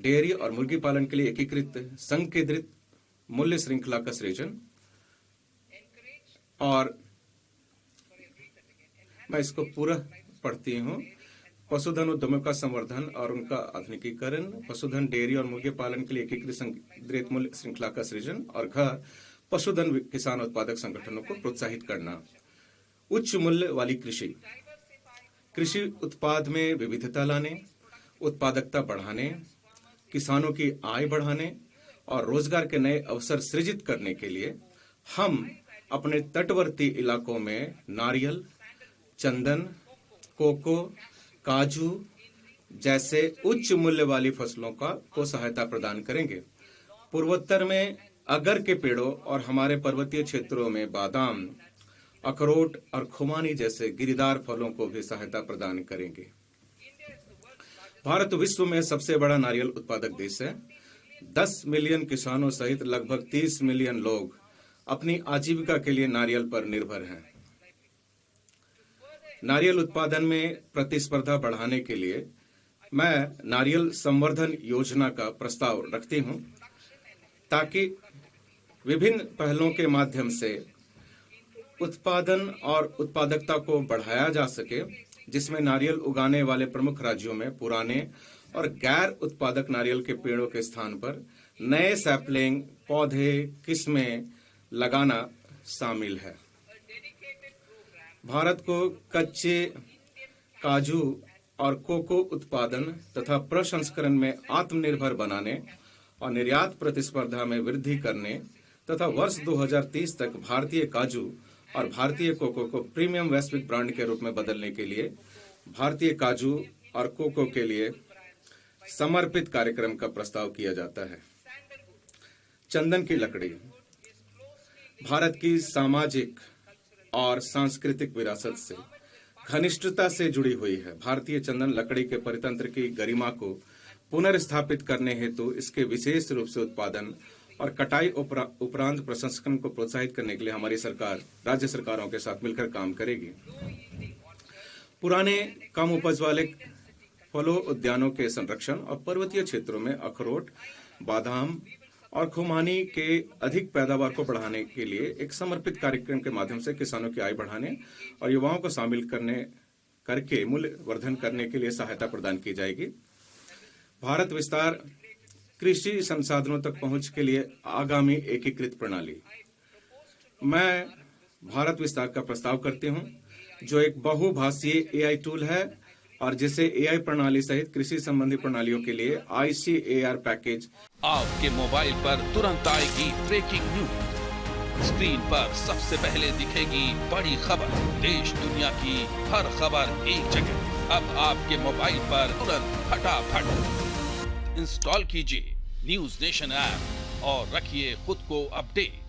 Dairy और मुर्गी पालन के लिए एकीकृत संकेंद्रित मूल्य श्रृंखला का सृजन, और मैं इसको पूरा पढ़ती हूँ। पशुधन उद्यमों का संवर्धन और उनका आधुनिकीकरण, पशुधन डेयरी और मुर्गी पालन के लिए एकीकृत संकेंद्रित मूल्य श्रृंखला का सृजन, और पशुधन किसान उत्पादक संगठनों को प्रोत्साहित करना। उच्च मूल्य वाली कृषि, कृषि उत्पाद में विविधता लाने, उत्पादकता बढ़ाने, किसानों की आय बढ़ाने और रोजगार के नए अवसर सृजित करने के लिए हम अपने तटवर्ती इलाकों में नारियल, चंदन, कोको, काजू जैसे उच्च मूल्य वाली फसलों को सहायता प्रदान करेंगे। पूर्वोत्तर में अगर के पेड़ों और हमारे पर्वतीय क्षेत्रों में बादाम, अखरोट और खुमानी जैसे गिरीदार फलों को भी सहायता प्रदान करेंगे। भारत विश्व में सबसे बड़ा नारियल उत्पादक देश है। 10 मिलियन किसानों सहित लगभग 30 मिलियन लोग अपनी आजीविका के लिए नारियल पर निर्भर हैं। नारियल उत्पादन में प्रतिस्पर्धा बढ़ाने के लिए मैं नारियल संवर्धन योजना का प्रस्ताव रखती हूं, ताकि विभिन्न पहलों के माध्यम से उत्पादन और उत्पादकता को बढ़ाया जा सके, जिसमें नारियल उगाने वाले प्रमुख राज्यों में पुराने और गैर उत्पादक नारियल के पेड़ों के स्थान पर नए सैपलिंग, पौधे, किस्में लगाना शामिल है। भारत को कच्चे काजू और कोको उत्पादन तथा प्रसंस्करण में आत्मनिर्भर बनाने और निर्यात प्रतिस्पर्धा में वृद्धि करने तथा वर्ष 2030 तक भारतीय काजू और भारतीय कोको को प्रीमियम वैश्विक ब्रांड के रूप में बदलने के लिए भारतीय काजू और कोको के लिए समर्पित कार्यक्रम का प्रस्ताव किया जाता है। चंदन की लकड़ी भारत की सामाजिक और सांस्कृतिक विरासत से घनिष्ठता से जुड़ी हुई है। भारतीय चंदन लकड़ी के परितंत्र की गरिमा को पुनर्स्थापित करने हेतु इसके विशेष रूप से उत्पादन और कटाई उपरांत प्रसंस्करण को प्रोत्साहित करने के लिए हमारी सरकार राज्य सरकारों के साथ मिलकर काम करेगी। पुराने कम उपज वाले फलों उद्यानों के संरक्षण और पर्वतीय क्षेत्रों में अखरोट, बादाम और खुमानी के अधिक पैदावार को बढ़ाने के लिए एक समर्पित कार्यक्रम के माध्यम से किसानों की आय बढ़ाने और युवाओं को शामिल करके मूल्य वर्धन करने के लिए सहायता प्रदान की जाएगी। भारत विस्तार कृषि संसाधनों तक पहुंच के लिए आगामी एकीकृत प्रणाली। मैं भारत विस्तार का प्रस्ताव करती हूं, जो एक बहुभाषीय एआई टूल है और जिसे एआई प्रणाली सहित कृषि संबंधी प्रणालियों के लिए ICAR पैकेज आपके मोबाइल पर तुरंत आएगी ब्रेकिंग न्यूज। स्क्रीन पर सबसे पहले दिखेगी बड़ी खबर, देश दुनिया की हर खबर एक जगह। अब आपके मोबाइल पर तुरंत फटाफट इंस्टॉल कीजिए न्यूज नेशन ऐप और रखिए खुद को अपडेट।